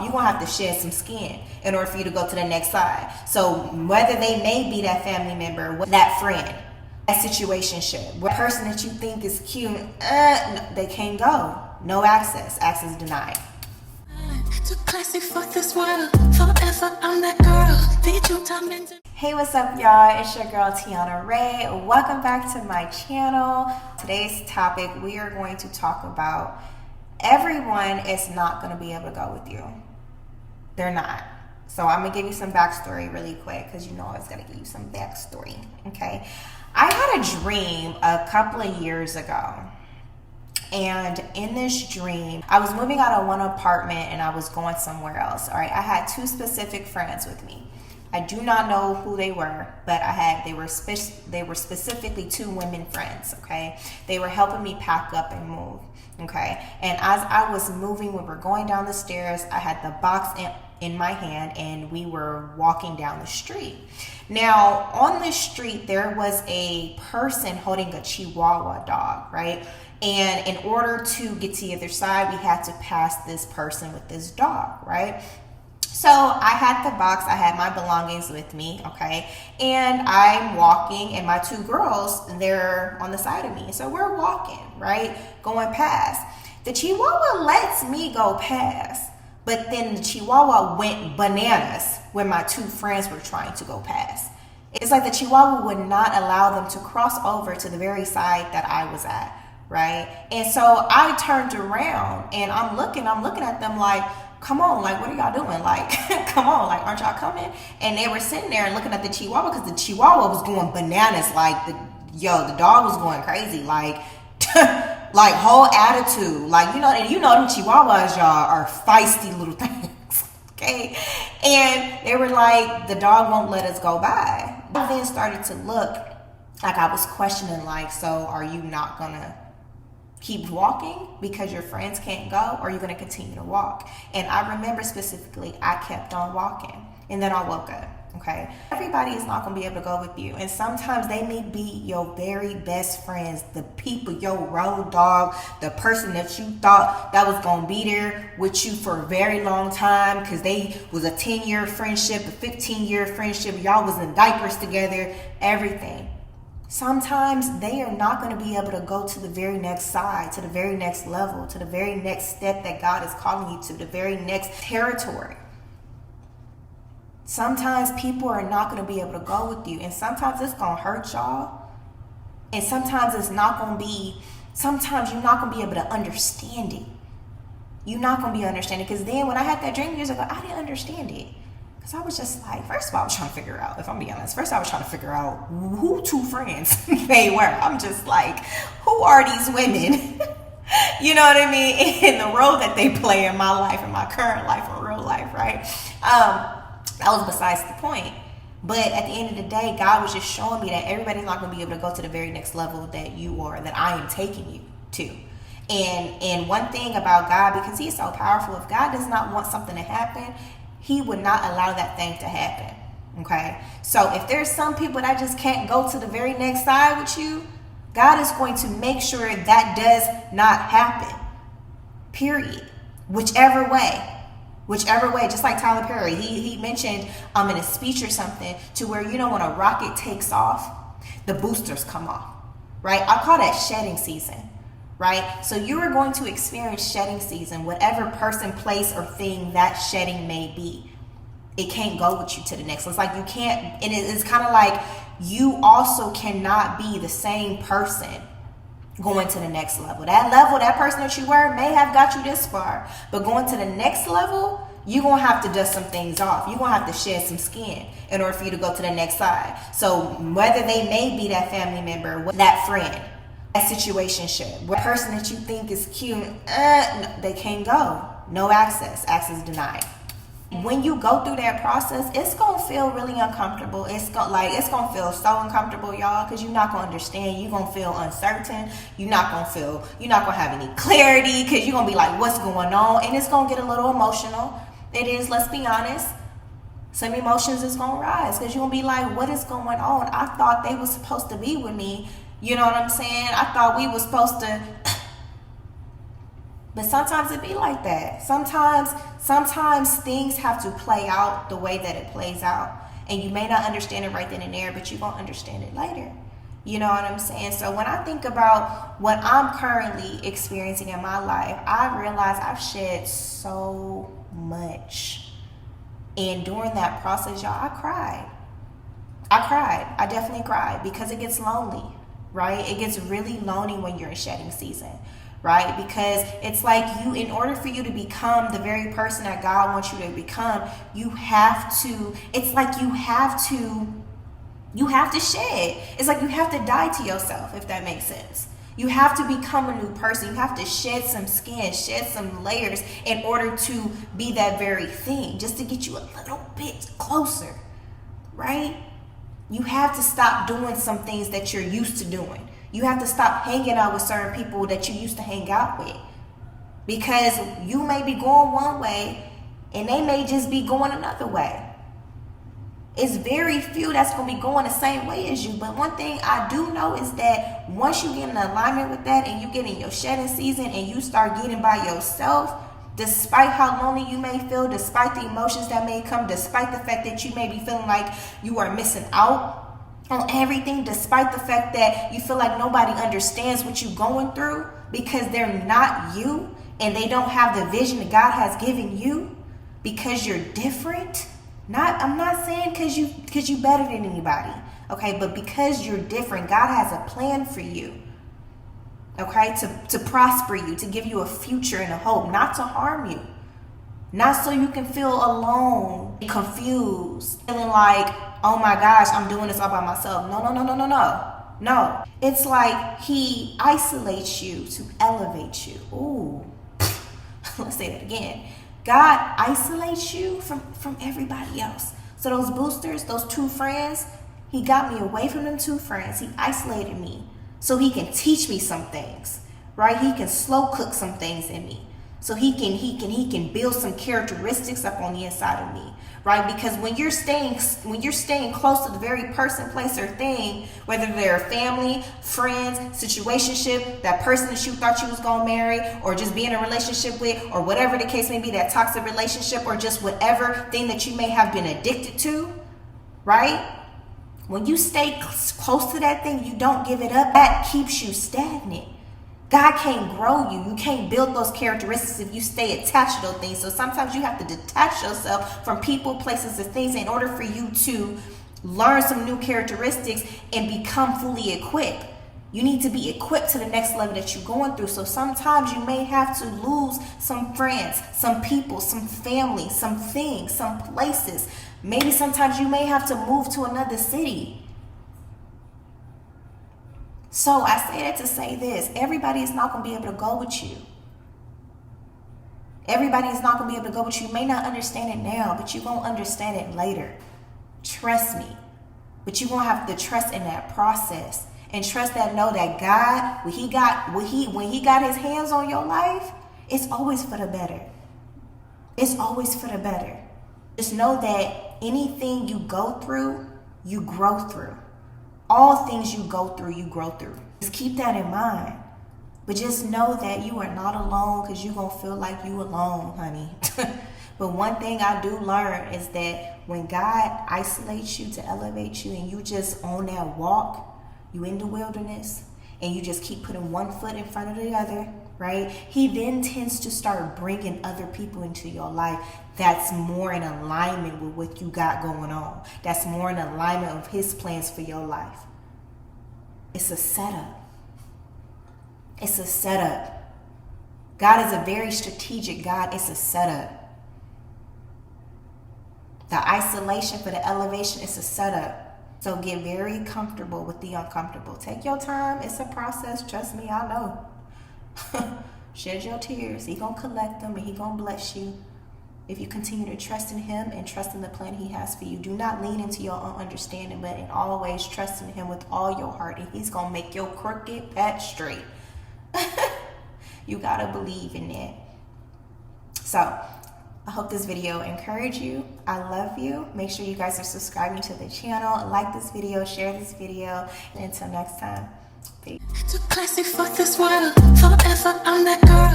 You're going to have to shed some skin in order for you to go to the next side. So whether they may be that family member, that friend, that situationship, what person that you think is cute, no, they can't go. No access. Access denied. Too classic for this world. Forever I'm that girl. Hey, what's up, y'all? It's your girl tianiarae. Welcome back to my channel. Today's topic, we are going to talk about everyone is not going to be able to go with you. They're not. So I'm going to give you some backstory really quick because you know I was going to give you some backstory, okay? I had a dream a couple of years ago. And in this dream, I was moving out of one apartment and I was going somewhere else, all right? I had two specific friends with me. I do not know who they were, but they were specifically two women friends, okay? They were helping me pack up and move, okay? And as I was moving, we were going down the stairs, I had the box in my hand and we were walking down the street. Now, on the street, there was a person holding a Chihuahua dog, right? And in order to get to the other side, we had to pass this person with this dog, right? So I had the box, I had my belongings with me, okay? And I'm walking and my two girls, they're on the side of me. So we're walking, right? Going past. The Chihuahua lets me go past, but then the Chihuahua went bananas when my two friends were trying to go past. It's like the Chihuahua would not allow them to cross over to the very side that I was at, right? And so I turned around and I'm looking at them like, come on, like, what are y'all doing? Like, come on, like, aren't y'all coming? And they were sitting there and looking at the Chihuahua because the Chihuahua was going bananas. Like, the dog was going crazy. Like, like whole attitude. Like, you know them Chihuahuas, y'all, are feisty little things. Okay? And they were like, the dog won't let us go by. I then started to look like I was questioning, like, so are you not gonna keep walking because your friends can't go, or are you going to continue to walk? And I remember specifically, I kept on walking and then I woke up, okay? Everybody is not going to be able to go with you. And sometimes they may be your very best friends, the people, your road dog, the person that you thought that was going to be there with you for a very long time because they was a 10-year friendship, a 15-year friendship, y'all was in diapers together, everything. Sometimes they are not going to be able to go to the very next side, to the very next level, to the very next step that God is calling you to, the very next territory. Sometimes people are not going to be able to go with you, and sometimes it's going to hurt y'all, and sometimes it's not going to be, sometimes you're not going to be able to understand it. You're not going to be understanding, because then when I had that dream years ago, I didn't understand it. Because I was just like, first of all, I was trying to figure out, if I'm being honest, first I was trying to figure out who two friends they were. I'm just like, who are these women? You know what I mean? And the role that they play in my life, in my current life, or real life, right? That was besides the point. But at the end of the day, God was just showing me that everybody's not going to be able to go to the very next level that you are, that I am taking you to. And one thing about God, because he's so powerful, if God does not want something to happen, he would not allow that thing to happen, okay? So if there's some people that just can't go to the very next side with you, God is going to make sure that does not happen, period. Whichever way, just like Tyler Perry, he mentioned in a speech or something to where, you know, when a rocket takes off, the boosters come off, right? I call that shedding season. Right? So you are going to experience shedding season, whatever person, place, or thing that shedding may be. It can't go with you to the next. It's like you can't, and it's kind of like you also cannot be the same person going to the next level. That person that you were may have got you this far, but going to the next level, you're going to have to dust some things off. You're going to have to shed some skin in order for you to go to the next side. So whether they may be that family member, that friend, that situationship, what person that you think is cute, no, they can't go. No access. Access denied. When you go through that process, it's gonna feel really uncomfortable. It's gonna feel so uncomfortable, y'all, because you're not gonna understand. You're gonna feel uncertain. You're not gonna have any clarity, because you're gonna be like, what's going on? And it's gonna get a little emotional. It is, let's be honest. Some emotions is gonna rise, because you're gonna be like, what is going on? I thought they were supposed to be with me. You know what I'm saying? I thought we were supposed to But sometimes it be like that. Sometimes things have to play out the way that it plays out. And you may not understand it right then and there, but you're going to understand it later. You know what I'm saying? So when I think about what I'm currently experiencing in my life, I realize I've shed so much. And during that process, y'all, I cried. I definitely cried because it gets lonely, right? It gets really lonely when you're in shedding season, right? Because it's like in order for you to become the very person that God wants you to become, you have to shed. It's like you have to die to yourself, if that makes sense. You have to become a new person. You have to shed some skin, shed some layers in order to be that very thing, just to get you a little bit closer, right? You have to stop doing some things that you're used to doing. You have to stop hanging out with certain people that you used to hang out with. Because you may be going one way and they may just be going another way. It's very few that's going to be going the same way as you. But one thing I do know is that once you get in alignment with that and you get in your shedding season and you start getting by yourself, despite how lonely you may feel, despite the emotions that may come, despite the fact that you may be feeling like you are missing out on everything, despite the fact that you feel like nobody understands what you're going through because they're not you and they don't have the vision that God has given you because you're different. I'm not saying because you better than anybody, okay? But because you're different, God has a plan for you, okay? To prosper you, to give you a future and a hope, not to harm you. Not so you can feel alone, confused, feeling like, oh my gosh, I'm doing this all by myself. No. It's like he isolates you to elevate you. Ooh, let's say that again. God isolates you from everybody else. So those boosters, those two friends, he got me away from them two friends. He isolated me so he can teach me some things, right? He can slow cook some things in me. So he can build some characteristics up on the inside of me, right? Because when you're staying close to the very person, place, or thing, whether they're family, friends, situationship, that person that you thought you was gonna marry, or just be in a relationship with, or whatever the case may be, that toxic relationship, or just whatever thing that you may have been addicted to, right? When you stay close to that thing, you don't give it up, that keeps you stagnant. God can't grow you. You can't build those characteristics if you stay attached to those things. So sometimes you have to detach yourself from people, places, and things in order for you to learn some new characteristics and become fully equipped. You need to be equipped to the next level that you're going through. So sometimes you may have to lose some friends, some people, some family, some things, some places. Maybe sometimes you may have to move to another city. So I say that to say this. Everybody is not going to be able to go with you. Everybody is not going to be able to go with you. You may not understand it now, but you're going to understand it later. Trust me. But you're going to have to trust in that process. And trust that, know that God, when he got his hands on your life, it's always for the better. It's always for the better. Just know that anything you go through, you grow through. All things you go through, you grow through. Just keep that in mind. But just know that you are not alone, because you're going to feel like you alone, honey. But one thing I do learn is that when God isolates you to elevate you and you just on that walk, you in the wilderness, and you just keep putting one foot in front of the other, right? He then tends to start bringing other people into your life that's more in alignment with what you got going on. That's more in alignment with his plans for your life. It's a setup. It's a setup. God is a very strategic God. It's a setup. The isolation for the elevation is a setup. So get very comfortable with the uncomfortable. Take your time. It's a process. Trust me, I know. Shed your tears. He gonna collect them and he gonna bless you if you continue to trust in him and trust in the plan he has for you. Do not lean into your own understanding, but in all ways trust in him with all your heart, and he's gonna make your crooked path straight. You gotta believe in that. So I hope this video encouraged you. I love you. Make sure you guys are subscribing to the channel. Like this video, share this video, and until next time, peace. Too classic for this world. Forever I'm that girl.